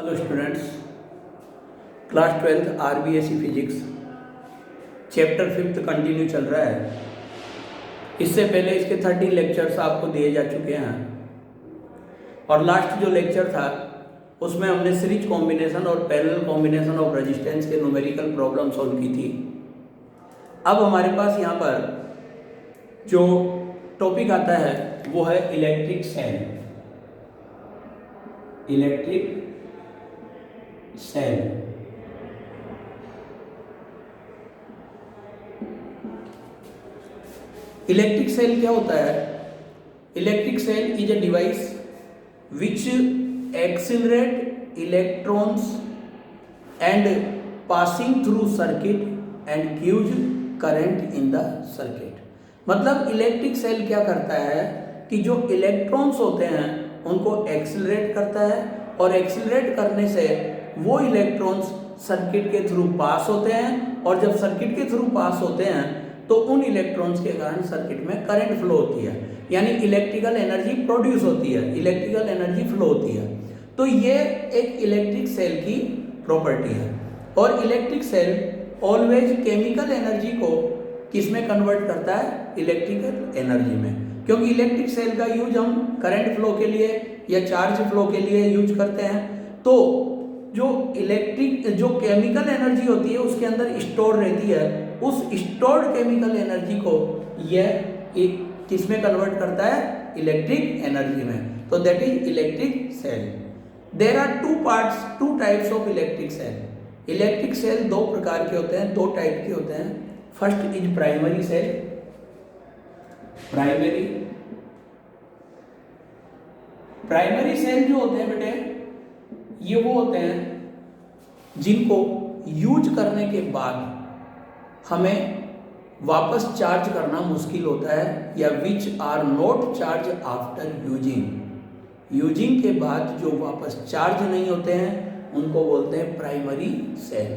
Hello students, class 12th RBSE physics chapter 5th continue चल रहा है। इससे पहले इसके 30 लेक्चर्स आपको दिए जा चुके हैं और लास्ट जो लेक्चर था उसमें हमने सीरीज कॉम्बिनेशन और पैरेलल कॉम्बिनेशन ऑफ रेजिस्टेंस के न्यूमेरिकल प्रॉब्लम सॉल्व की थी। अब हमारे पास यहाँ पर जो टॉपिक आता है वो है electric cell. Electric cell electric cell क्या होता है? Electric cell is a device which accelerate electrons and passing through circuit and gives current in the circuit. मतलब इलेक्ट्रिक सेल क्या करता है कि जो इलेक्ट्रॉन्स होते हैं उनको एक्सिलरेट करता है और एक्सिलरेट करने से वो इलेक्ट्रॉन्स सर्किट के थ्रू पास होते हैं और जब सर्किट के थ्रू पास होते हैं तो उन इलेक्ट्रॉन्स के कारण सर्किट में करंट फ्लो होती है, यानी इलेक्ट्रिकल एनर्जी प्रोड्यूस होती है, इलेक्ट्रिकल एनर्जी फ्लो होती है। तो ये एक इलेक्ट्रिक सेल की प्रॉपर्टी है। और electric cell always chemical energy को किस में कन्वर्ट करता है? इलेक्ट्रिकल एनर्जी में। क्योंकि इलेक्ट्रिक सेल का यूज हम करंट फ्लो के लिए या चार्ज फ्लो के लिए यूज करते हैं। तो जो केमिकल एनर्जी होती है उसके अंदर स्टोर रहती है, उस स्टोर्ड केमिकल एनर्जी को यह एक किस में कन्वर्ट करता है? इलेक्ट्रिक एनर्जी में। तो that is electric cell. There are two types of electric cell. Electric cell दो प्रकार के होते हैं, दो टाइप के होते हैं। First is primary cell. Primary cell जो होते हैं बेटे, ये वो होते हैं जिनको यूज करने के बाद हमें वापस चार्ज करना मुश्किल होता है, या which are not charge after using के बाद जो वापस चार्ज नहीं होते हैं उनको बोलते हैं primary cell.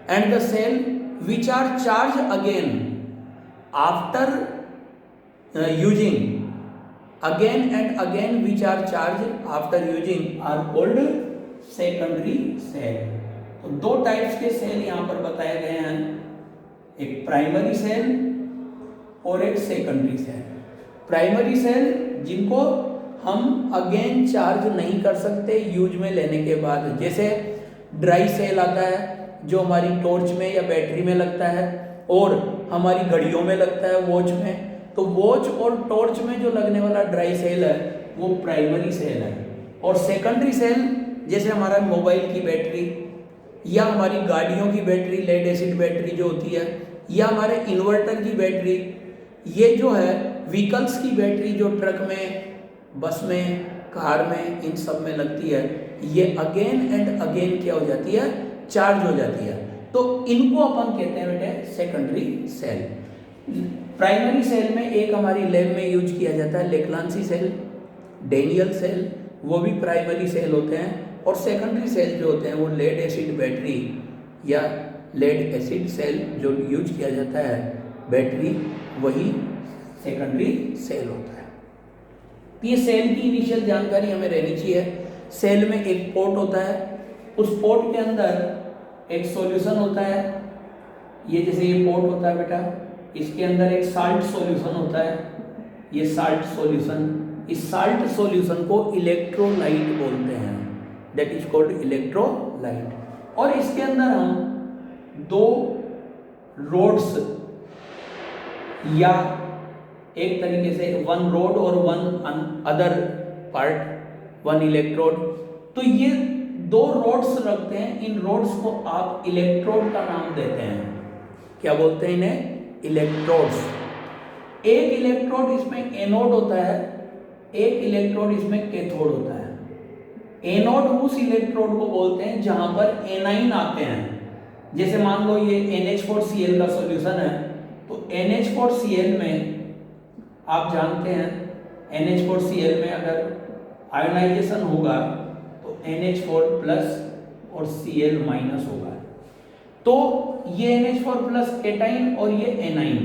And the cell which are charge again after using, again and again which are charge after using are called secondary cell. तो दो टाइप्स के सेल यहां पर बताए गए हैं, एक प्राइमरी सेल और एक सेकेंडरी सेल। प्राइमरी सेल जिनको हम अगेन चार्ज नहीं कर सकते यूज में लेने के बाद, जैसे ड्राई सेल आता है जो हमारी टॉर्च में या बैटरी में लगता है और हमारी घड़ियों में लगता है, वॉच में। तो वॉच और टॉर्च में जो लगने वाला ड्राई सेल है वो प्राइमरी सेल है। और सेकेंडरी सेल जैसे हमारा मोबाइल की बैटरी या हमारी गाड़ियों की बैटरी, लेड एसिड बैटरी जो होती है, या हमारे इन्वर्टर की बैटरी, ये जो है व्हीकल्स की बैटरी जो ट्रक में, बस में, कार में, इन सब में लगती है, ये अगेन एंड अगेन क्या हो जाती है? चार्ज हो जाती है। तो इनको अपन कहते हैं बेटे सेकेंडरी सेल। प्राइमरी सेल में एक हमारी लैब में यूज किया जाता है लेक्लांसी सेल, डेनियल सेल, वो भी प्राइमरी सेल होते हैं। और सेकेंडरी सेल जो होते हैं वो लेड एसिड बैटरी या लेड एसिड सेल जो यूज किया जाता है बैटरी, वही सेकेंडरी सेल होता है। तो ये सेल की इनिशियल जानकारी हमें रहनी चाहिए। सेल में एक पोर्ट होता है, उस पोर्ट के अंदर एक सॉल्यूशन होता है। ये जैसे ये पोर्ट होता है बेटा, इसके अंदर एक साल्ट सॉल्यूशन होता है, ये साल्ट सॉल्यूशन। इस साल्ट सॉल्यूशन को इलेक्ट्रोलाइट बोलते हैं, दैट इज कॉल्ड इलेक्ट्रोलाइट। और इसके अंदर हम दो रोड्स या एक तरीके से वन रोड और one other part, one electrode, तो ये दो रोड्स रखते हैं। इन रोड्स को आप इलेक्ट्रोड का नाम देते हैं। क्या बोलते हैं इन्हें? इलेक्ट्रोड्स। एक इलेक्ट्रोड इसमें एनोड होता है, एक इलेक्ट्रोड इसमें कैथोड होता है। एनोड उस इलेक्ट्रोड को बोलते हैं जहां पर एनाइन आते हैं। जैसे मान लो ये NH4Cl का सॉल्यूशन है, तो NH4Cl में आप जानते हैं NH4Cl में अगर आयोनाइजेशन होगा तो NH4 प्लस और Cl माइनस होगा। तो ये NH4 प्लस एटाइन और ये एनाइन,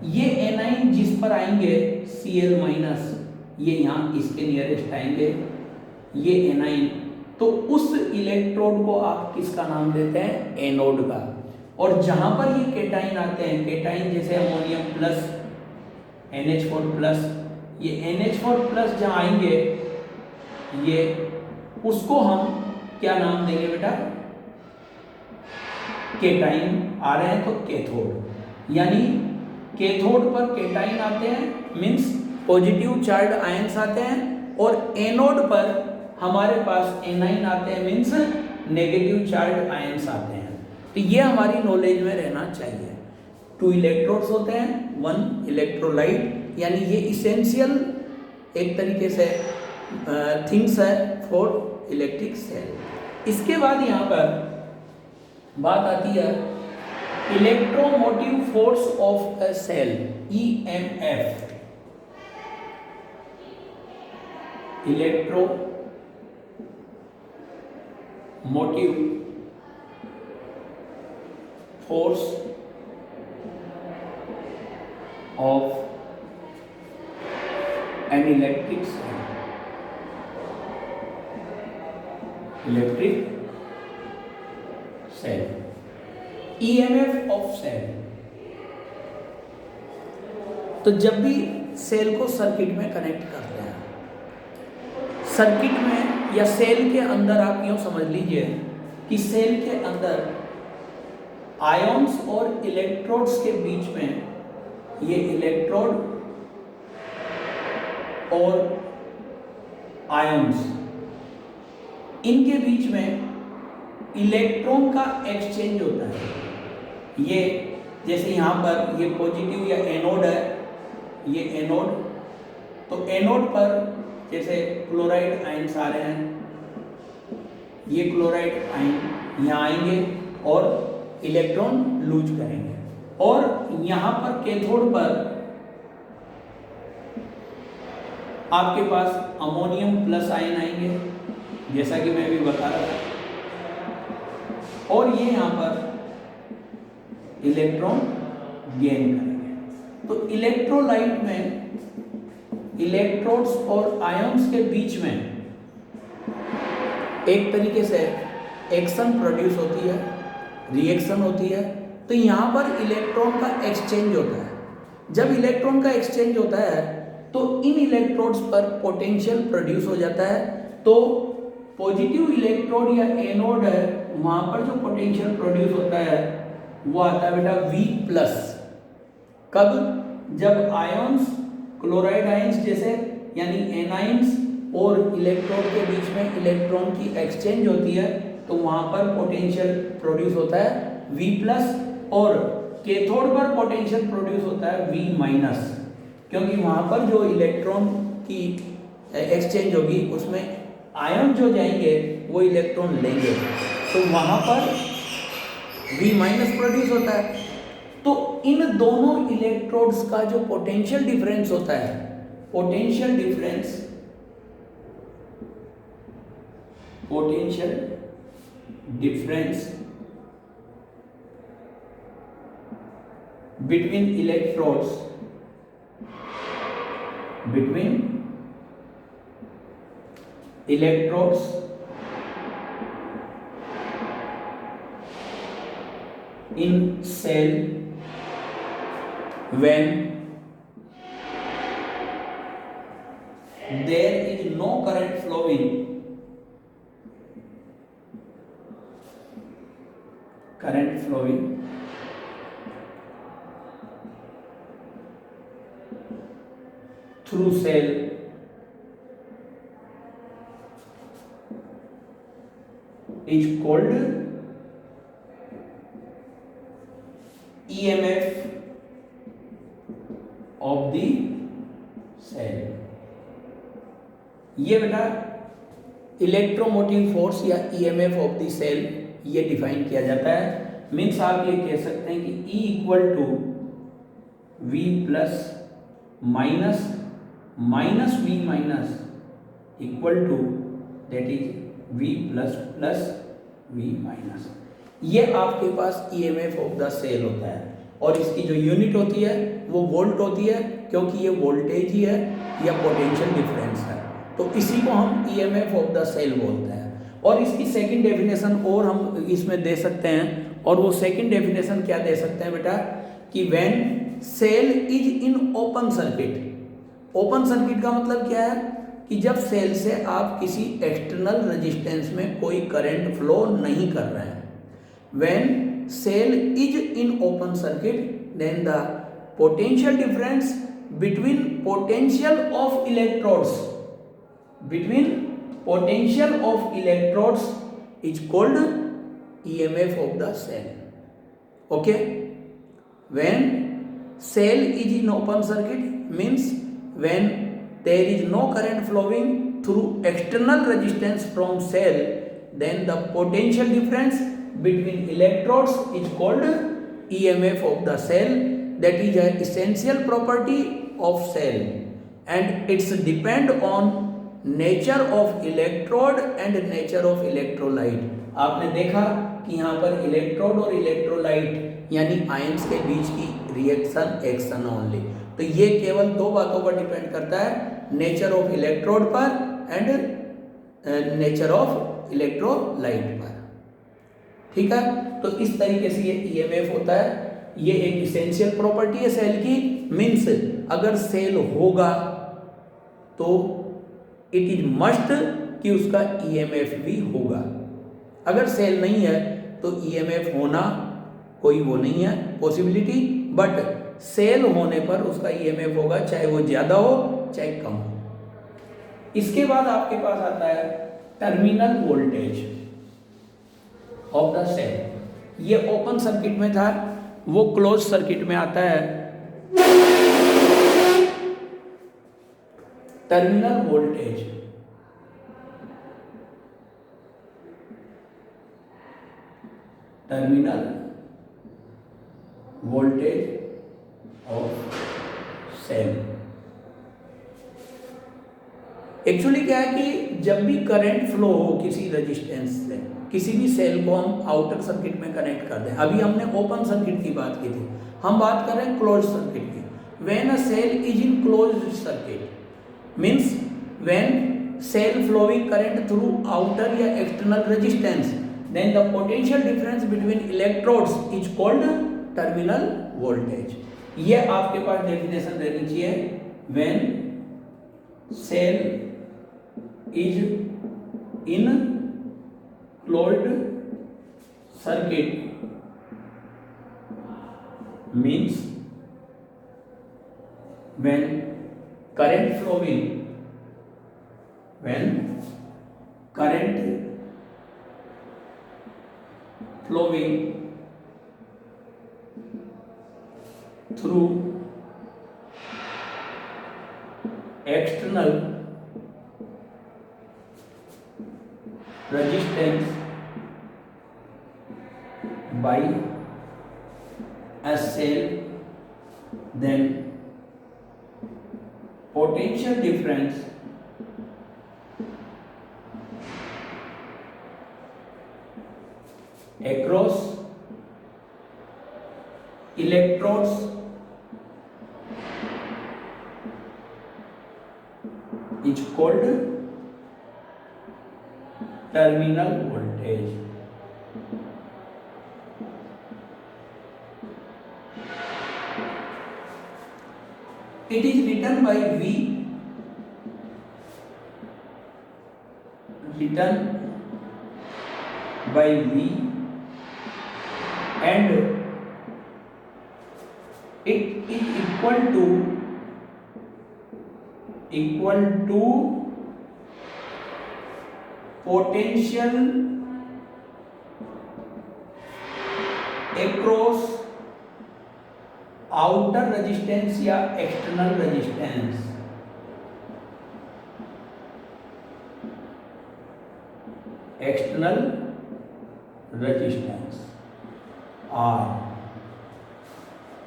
ये एनाइन जिस पर आएंगे Cl माइनस, ये यहाँ इसके नियरेस्ट आएंगे, ये एनाइन तो उस इलेक्ट्रोड को आप किसका नाम देते हैं? एनोड का। और जहां पर ये केटाइन आते हैं, केटाइन जैसे अमोनियम प्लस, NH4 प्लस, ये NH4 प्लस जहां आएंगे, ये उसको हम क्या नाम देंगे बेटा? केटाइन आ रहे हैं तो कैथोड। यानी कैथोड पर केटाइन आते हैं मीन्स पॉजिटिव चार्ज आयंस आते हैं, और एनोड पर हमारे पास एनाइन आते हैं मीन्स नेगेटिव चार्ज आयंस आते हैं। तो ये हमारी नॉलेज में रहना चाहिए। 2 इलेक्ट्रोड्स होते हैं, 1 इलेक्ट्रोलाइट, यानी ये इसेंशियल एक तरीके से थिंग्स है फॉर इलेक्ट्रिक सेल। इसके बाद यहाँ पर बात आती है electromotive force of a cell, EMF। Electromotive force of an electric cell, electric cell, EMF of cell. तो जब भी सेल को सर्किट में कनेक्ट करते हैं, सर्किट में या सेल के अंदर, आप यूं समझ लीजिए कि सेल के अंदर आयॉन्स और इलेक्ट्रोड्स के बीच में, ये इलेक्ट्रोड और आयॉन्स, इनके बीच में इलेक्ट्रॉन का एक्सचेंज होता है। ये जैसे यहाँ पर ये पॉजिटिव या एनोड है, ये एनोड, तो एनोड पर जैसे क्लोराइड आयंस आ रहे हैं, ये क्लोराइड आयन यहाँ आएंगे और इलेक्ट्रॉन लूज करेंगे, और यहाँ पर कैथोड पर आपके पास अमोनियम प्लस आयन आएंगे, जैसा कि मैं अभी बता रहा था, और ये यहाँ पर इलेक्ट्रॉन गेन करेंगे। तो इलेक्ट्रोलाइट में इलेक्ट्रोड्स और आयंस के बीच में एक तरीके से एक्शन प्रोड्यूस होती है, रिएक्शन होती है। तो यहाँ पर इलेक्ट्रॉन का एक्सचेंज होता है। जब इलेक्ट्रॉन का एक्सचेंज होता है तो इन इलेक्ट्रोड्स पर पोटेंशियल प्रोड्यूस हो जाता है। तो पॉजिटिव इलेक्ट्रोड या एनोड है, वहाँ पर जो पोटेंशियल प्रोड्यूस होता है वो आता है बेटा V+। कब? जब आयंस, क्लोराइड आयंस जैसे यानी एनाइंस और इलेक्ट्रोड के बीच में इलेक्ट्रॉन की एक्सचेंज होती है, तो वहाँ पर पोटेंशियल प्रोड्यूस होता है V+, और कैथोड पर पोटेंशियल प्रोड्यूस होता है V-, क्योंकि वहाँ पर जो इलेक्ट्रॉन की एक्सचेंज होगी उसमें आयन जो जाएंगे वो इलेक्ट्रॉन लेंगे, तो वहाँ पर V- प्रोड्यूस होता है। तो इन दोनों इलेक्ट्रोड्स का जो पोटेंशियल डिफरेंस होता है, potential difference between electrodes, in cell when there is no current flowing through cell is called EMF of the cell। ये बेटा इलेक्ट्रोमोटिव फोर्स या EMF ऑफ द सेल ये डिफाइन किया जाता है। मीन्स आप ये कह सकते हैं कि E = V+ minus V- equal to that is V++ V-। ये आपके पास EMF ऑफ द सेल होता है, और इसकी जो यूनिट होती है वो वोल्ट होती है, क्योंकि ये वोल्टेज ही है या पोटेंशियल डिफरेंस है। तो इसी को हम EMF ऑफ द सेल बोलते हैं। और इसकी सेकंड डेफिनेशन और हम इसमें दे सकते हैं, और वो सेकंड डेफिनेशन क्या दे सकते हैं बेटा, कि when cell is in open circuit. Open circuit का मतलब क्या है कि जब सेल से आप किसी एक्सटर्नल रेजिस्टेंस में कोई करंट फ्लो नहीं कर रहे हैं। When cell is in open circuit then the potential difference between potential of electrodes is called EMF of the cell. Okay, when cell is in open circuit means when there is no current flowing through external resistance from cell, then the potential difference between electrodes is called EMF of the cell. That is an essential property of cell and it's depend on nature of electrode and nature of electrolyte. आपने देखा कि यहाँ पर electrode और electrolyte यानी ions के बीच की reaction action only. तो ये केवल दो बातों पर डिपेंड करता है, नेचर ऑफ इलेक्ट्रोड पर एंड नेचर ऑफ इलेक्ट्रोलाइट पर। ठीक है, तो इस तरीके से ये ईएमएफ होता है। ये एक इसेंशियल प्रॉपर्टी है सेल की, मीन्स अगर सेल होगा तो इट इज मस्ट कि उसका ईएमएफ भी होगा। अगर सेल नहीं है तो ईएमएफ होना कोई वो नहीं है पॉसिबिलिटी, बट सेल होने पर उसका ईएमएफ होगा, चाहे वो ज़्यादा हो चाहे कम हो। इसके बाद आपके पास आता है terminal voltage of the cell. ये ओपन सर्किट में था, वो क्लोज सर्किट में आता है terminal voltage. Terminal voltage of cell. Actually क्या है कि जब भी करंट फ्लो हो किसी रेजिस्टेंस से, किसी भी सेल को हम आउटर सर्किट में कनेक्ट कर दें। अभी हमने ओपन सर्किट की बात की थी, हम बात कर रहे हैं क्लोज सर्किट की। When a cell is in close circuit means when cell flowing current through outer या external resistance, then the potential difference between electrodes is called terminal voltage। ये आपके पास डेफिनेशन रहनी चाहिए, when cell is in closed circuit means when current flowing through external resistance by a cell, then potential difference across electrodes is called terminal voltage। It is written by V, and it is equal to potential across outer resistance या external resistance। R,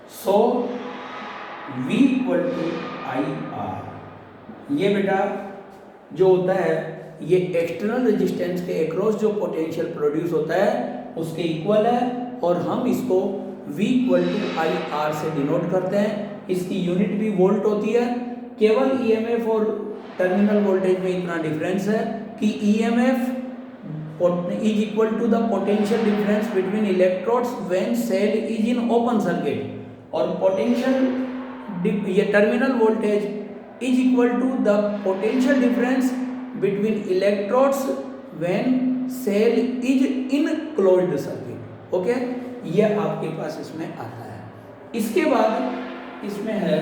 so V equal to IR। ये बेटा जो होता है ये external resistance के across जो potential produce होता है उसके इक्वल है, और हम इसको V इक्वल टू IR से डिनोट करते हैं। इसकी यूनिट भी वोल्ट होती है। केवल EMF और टर्मिनल वोल्टेज में इतना डिफरेंस है कि EMF is equal to the potential difference between electrodes when cell is in open circuit, और potential ये terminal voltage is equal to the potential difference between electrodes when cell is in closed circuit. Okay, ये आपके पास इसमें आता है. इसके बाद इसमें है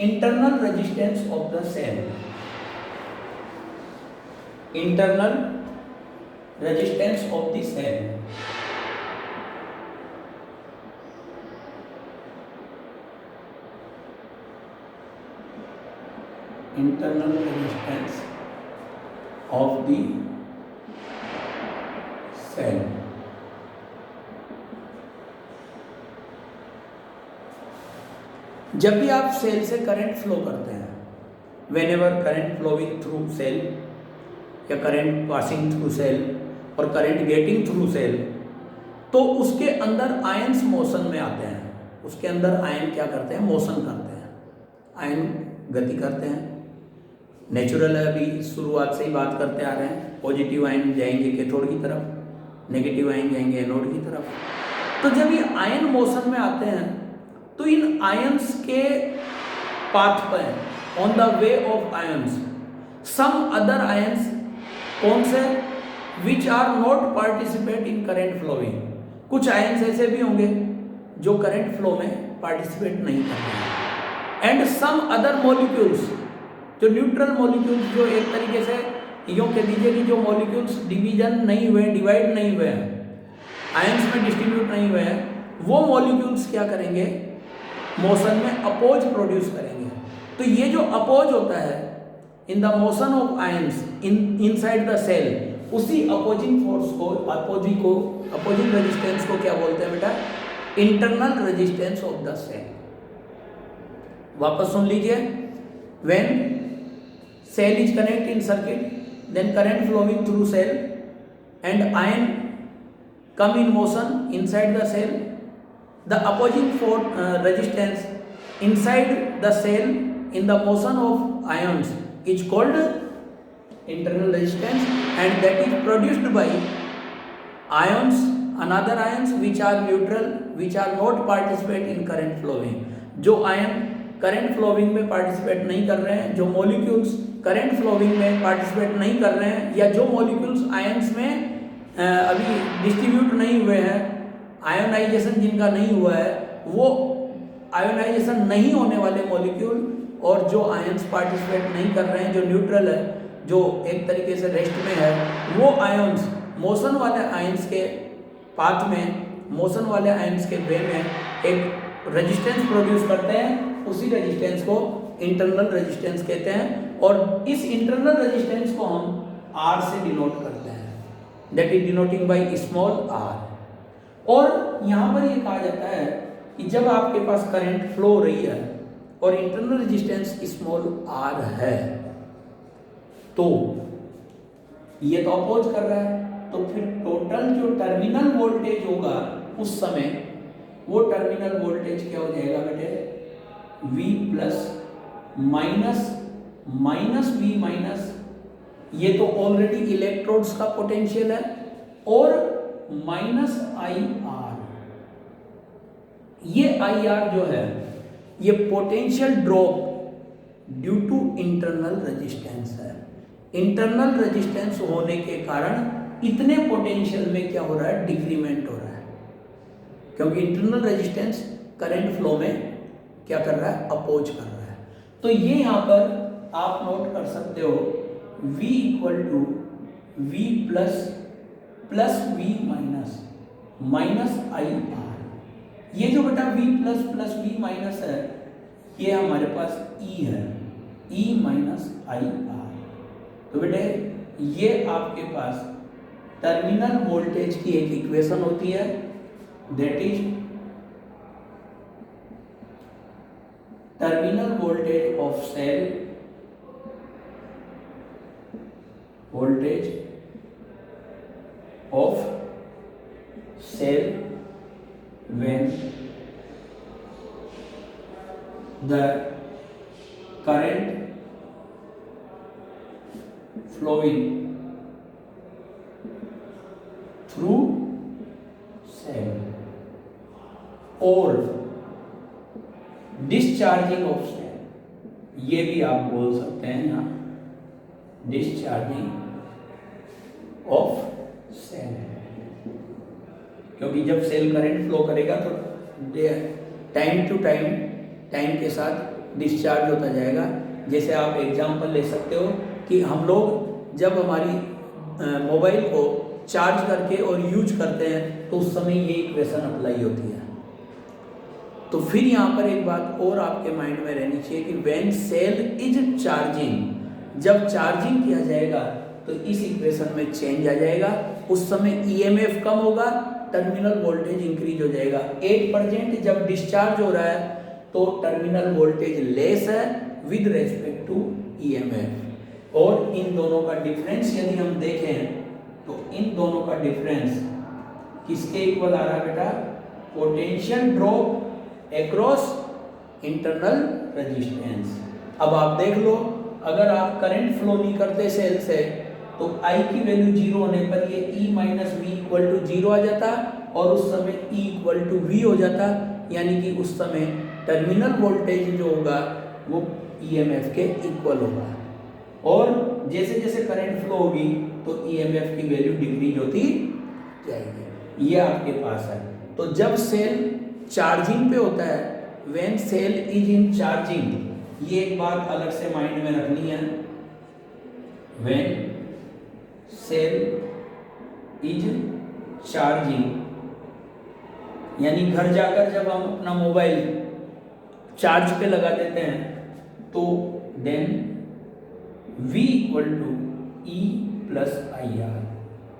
internal resistance of the cell. Internal resistance of the cell. Internal resistance of the cell. जब भी आप सेल से करंट फ्लो करते हैं, whenever current flowing through cell या करंट पासिंग थ्रू सेल और करंट गेटिंग थ्रू सेल, तो उसके अंदर आयंस मोशन में आते हैं. उसके अंदर आयन क्या करते हैं? मोशन करते हैं. आयन गति करते हैं. नेचुरल है, अभी शुरुआत से ही बात करते आ रहे हैं. पॉजिटिव आयन जाएंगे कैथोड की तरफ, नेगेटिव आयन जाएंगे एनोड की तरफ. तो जब ये आयन मोशन में आते हैं तो इन आयंस के पाथ पर, on the way of ions, some other ions, कौन से? Which are not participate in current flowing. कुछ आयंस ऐसे भी होंगे जो करंट फ्लो में पार्टिसिपेट नहीं करते हैं. एंड सम अदर मॉलिक्यूल्स, जो न्यूट्रल मॉलिक्यूल्स, जो एक तरीके से यूं कह दीजिए कि जो मॉलिक्यूल्स डिवीजन नहीं हुए, डिवाइड नहीं हुए हैं, आयंस में डिस्ट्रीब्यूट नहीं हुए हैं, वो मॉलिक्यूल्स क्या करेंगे? मोशन में अपोज प्रोड्यूस करेंगे. तो ये जो अपोज होता है in the motion of ions inside the cell, उसी अपोजिंग फोर्स को, अपोजिंग रेजिस्टेंस को क्या बोलते हैं बेटा? Internal resistance of the cell. वापस सुन लीजिए. When cell is connect in circuit, then current flowing through cell and ion come in motion inside the cell, the opposing resistance inside the cell in the motion of ions is called internal resistance, and that is produced by ions, another ions which are neutral, which are not participate in current flowing. जो ion current flowing में participate नहीं कर रहे हैं, जो molecules current flowing में participate नहीं कर रहे हैं, या जो मॉलिक्यूल्स आयंस में अभी डिस्ट्रीब्यूट नहीं हुए हैं, आयोनाइजेशन जिनका नहीं हुआ है, वो आयोनाइजेशन नहीं होने वाले मॉलिक्यूल, और जो आयंस पार्टिसिपेट नहीं कर रहे हैं, जो न्यूट्रल है, जो एक तरीके से रेस्ट में है, वो आयंस मोशन वाले आयंस के पाथ में, मोशन वाले आयंस के वे में एक रेजिस्टेंस प्रोड्यूस करते हैं. उसी रेजिस्टेंस को इंटरनल रेजिस्टेंस कहते हैं, और इस इंटरनल रेजिस्टेंस को हम आर से डिनोट करते हैं. That is denoting by small R. और यहाँ पर ये कहा जाता है कि जब आपके पास करंट फ्लो हो रही है और इंटरनल रेजिस्टेंस स्मॉल आर है, तो ये तो अपोज कर रहा है, तो फिर टोटल जो टर्मिनल वोल्टेज होगा उस समय, वो टर्मिनल वोल्टेज क्या हो जाएगा बेटे? V plus minus V minus, ये तो ऑलरेडी इलेक्ट्रोड्स का पोटेंशियल है, और माइनस IR. ये IR जो है, ये potential drop due to internal resistance है. इंटरनल रेजिस्टेंस होने के कारण इतने पोटेंशियल में क्या हो रहा है? डिक्रीमेंट हो रहा है, क्योंकि इंटरनल रेजिस्टेंस करंट फ्लो में क्या कर रहा है? अपोज कर रहा है. तो ये यहाँ पर आप नोट कर सकते हो V equal to V plus V minus IR. ये जो बेटा V प्लस V माइनस है, ये हमारे पास E है, E माइनस IR. तो बेटे ये आपके पास टर्मिनल वोल्टेज की एक इक्वेशन होती है, that is terminal voltage of cell, voltage of cell when the current flowing through cell और डिस्चार्जिंग ऑफ सेल, ये भी आप बोल सकते हैं यहाँ डिस्चार्जिंग ऑफ सेल, क्योंकि जब सेल करंट फ्लो करेगा तो टाइम टू टाइम के साथ डिस्चार्ज होता जाएगा। जैसे आप एग्जांपल ले सकते हो कि हम लोग जब हमारी मोबाइल को चार्ज करके और यूज करते हैं तो उस समय ये इक्वेशन अप्लाई होती है। तो फिर यहाँ पर एक बात और आपके माइंड में रहनी चाहिए कि व्हेन सेल इज चार्जिंग, जब चार्जिंग किया जाएगा तो इस इक्वेशन में चेंज आ जाएगा, उस समय ईएमएफ कम होगा, टर्मिनल वोल्टेज इंक्रीज हो जाएगा। 8% जब डिस्चार्ज हो रहा है तो टर्मिनल वोल्टेज लेस है विद रेस्पेक्ट टू ईएमएफ। और इन दोनों का डिफरेंस यदि हम देखें तो इन दोनों का डिफरेंस किसके इक्वल आ रहा है बेटा? Potential drop across internal resistance. अब आप देख लो, अगर आप करंट फ्लो नहीं करते सेल से तो I की वैल्यू 0 होने पर ये E minus V equal to 0 आ जाता और उस समय E इक्वल टू वी हो जाता, यानी कि उस समय टर्मिनल वोल्टेज जो होगा वो EMF के इक्वल होगा। और जैसे जैसे करंट फ्लो होगी तो EMF की वैल्यू डिक्रीज होती जाएगी। ये आपके पास है। तो जब सेल चार्जिंग पे होता है, when cell is in charging, ये एक बात अलग से माइंड में रखनी है, व्हेन सेल इज चार्जिंग, यानी घर जाकर जब हम अपना मोबाइल चार्ज पे लगा देते हैं तो then V equal to E plus I R,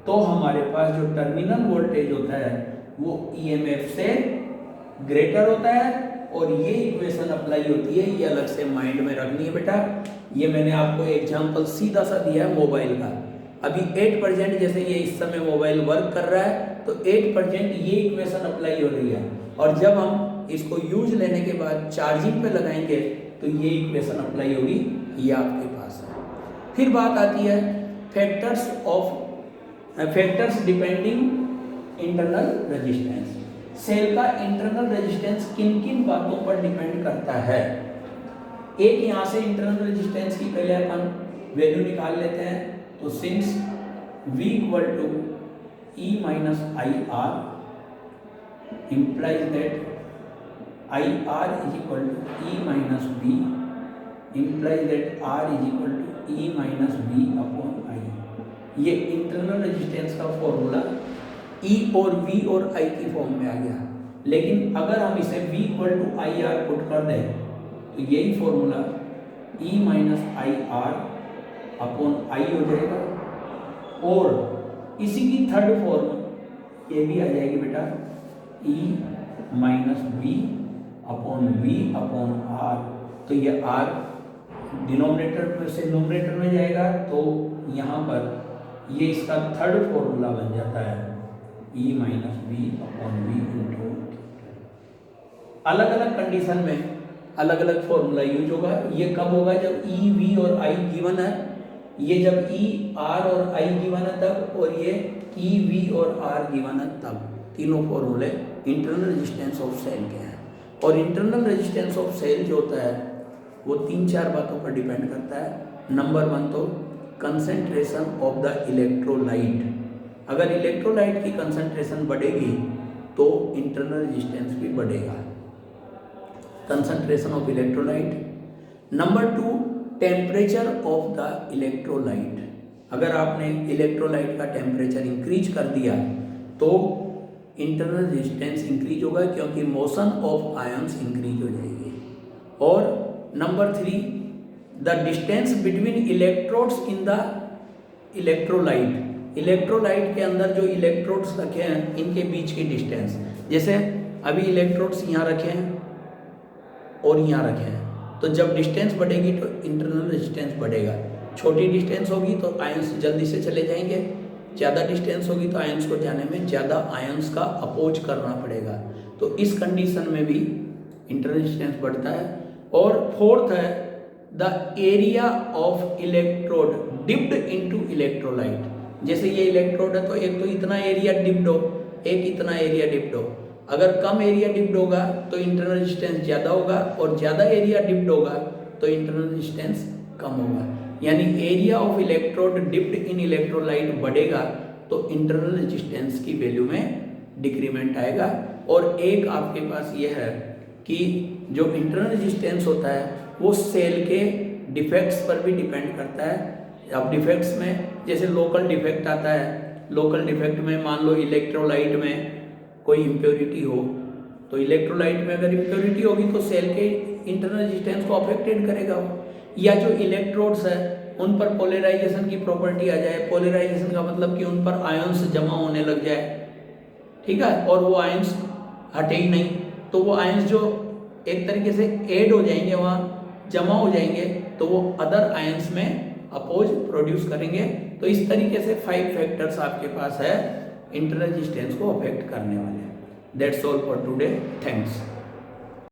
तो हमारे पास जो टर्मिनल वोल्टेज होता है वो EMF से ग्रेटर होता है और ये इक्वेशन अप्लाई होती है। ये अलग से माइंड में रखनी है बेटा। ये मैंने आपको एग्जांपल सीधा सा दिया है मोबाइल का। अभी 8% जैसे ये इस समय मोबाइल वर्क कर रहा है तो 8% ये इक्वेशन अप्लाई हो रही है, और जब हम इसको यूज लेने के बाद चार्जिंग पे लगाएंगे तो ये इक्वेशन अप्लाई होगी। ये आपके पास है। फिर बात आती है फैक्टर्स डिपेंडिंग इंटरनल रेजिस्टेंस। सेल का इंटरनल रेजिस्टेंस किन किन बातों पर डिपेंड करता है? एक यहाँ से इंटरनल रेजिस्टेंस की पहले अपन वैल्यू निकाल लेते हैं। तो since V equal to E minus I R implies that IR is equal to E minus V implies that R is equal to E minus V upon I। ये internal resistance का formula E और V और I की form में आ गया। लेकिन अगर हम इसे V equal to I R put कर दें तो यही formula E minus I R upon I हो जाएगा, और इसी की थर्ड फॉर्म ये भी आ जाएगी बेटा, E minus V upon V upon R. तो ये आर डिनोमिनेटर में से न्यूमरेटर में जाएगा तो यहाँ पर ये इसका थर्ड फॉर्मूला बन जाता है, E minus V upon V into. अलग अलग कंडीशन में अलग अलग फॉर्मूला यूज होगा। ये कब होगा? जब E, V और I गिवन है। ये जब E, R और I गिवन है तब, और ये E, V और R गिवन है तब। तीनों फॉर्मूले इंटरनल रेजिस्टेंस ऑफ सेल के हैं। और इंटरनल रेजिस्टेंस ऑफ सेल जो होता है वो 3-4 बातों पर डिपेंड करता है। नंबर 1 तो कंसंट्रेशन ऑफ द इलेक्ट्रोलाइट। अगर इलेक्ट्रोलाइट की कंसंट्रेशन बढ़ेगी तो इंटरनल रेजिस्टेंस भी बढ़ेगा, concentration of electrolyte. Number 2 temperature of the electrolyte. अगर आपने इलेक्ट्रोलाइट का टेम्परेचर इंक्रीज कर दिया तो इंटरनल रेजिस्टेंस इंक्रीज होगा, क्योंकि मोशन ऑफ आयंस इंक्रीज हो जाएगी। और number 3 the distance between electrodes in the electrolyte. Electrolyte के अंदर जो इलेक्ट्रोड्स रखे हैं इनके बीच की डिस्टेंस, जैसे अभी इलेक्ट्रोड्स यहाँ रखे हैं और यहाँ रखे हैं, तो जब डिस्टेंस बढ़ेगी तो इंटरनल रेजिस्टेंस बढ़ेगा। छोटी डिस्टेंस होगी तो आयंस जल्दी से चले जाएंगे, ज़्यादा डिस्टेंस होगी तो आयंस को जाने में ज़्यादा आयंस का अपोज करना पड़ेगा। तो इस कंडीशन में भी इंटरनल रेजिस्टेंस बढ़ता है। और फोर्थ है the area of electrode dipped into electrolyte. जैसे ये इलेक्ट्रोड है तो एक तो इतना एरिया डिप्ड हो, एक इतना एरिया डिप्ड हो। अगर कम एरिया डिप्ड होगा तो इंटरनल रेजिस्टेंस ज़्यादा होगा, और ज़्यादा एरिया डिप्ड होगा तो इंटरनल रेजिस्टेंस कम होगा। यानी area of electrode dipped in electrolyte बढ़ेगा तो इंटरनल रेजिस्टेंस की वैल्यू में डिक्रीमेंट आएगा। और एक आपके पास ये है कि जो इंटरनल रेजिस्टेंस होता है वो सेल के डिफेक्ट्स पर भी डिपेंड करता है। अब डिफेक्ट्स में जैसे लोकल डिफेक्ट आता है, लोकल डिफेक्ट में मान लो इलेक्ट्रोलाइट में कोई इम्प्योरिटी हो, तो इलेक्ट्रोलाइट में अगर इम्प्योरिटी होगी तो सेल के इंटरनल रेजिस्टेंस को अफेक्टेड करेगा वो। या जो इलेक्ट्रोड्स है उन पर पोलराइजेशन की प्रॉपर्टी आ जाए, पोलराइजेशन का मतलब कि उन पर आयंस जमा होने लग जाए, ठीक है, और वो आयंस हटे ही नहीं, तो वो आयंस जो एक तरीके से ऐड हो जाएंगे, वहाँ जमा हो जाएंगे, तो वो अदर आयंस में अपोज प्रोड्यूस करेंगे। तो इस तरीके से 5 फैक्टर्स आपके पास है इंटरनल रेजिस्टेंस को अफेक्ट करने वाले। That's all for today, thanks.